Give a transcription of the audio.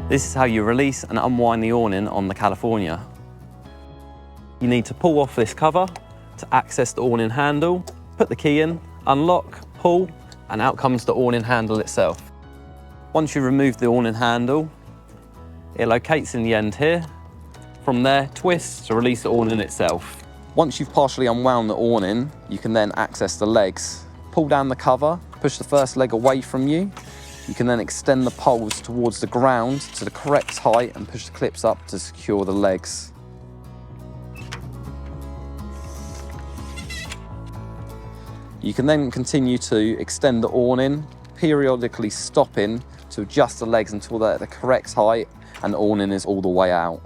This is how you release and unwind the awning on the California. You need to pull off this cover to access the awning handle, put the key in, unlock, pull, and out comes the awning handle itself. Once you remove the awning handle, it locates in the end here. From there, twist to release the awning itself. Once you've partially unwound the awning, you can then access the legs. Pull down the cover, push the first leg away from you. You can then extend the poles towards the ground to the correct height and push the clips up to secure the legs. You can then continue to extend the awning, periodically stopping to adjust the legs until they're at the correct height and the awning is all the way out.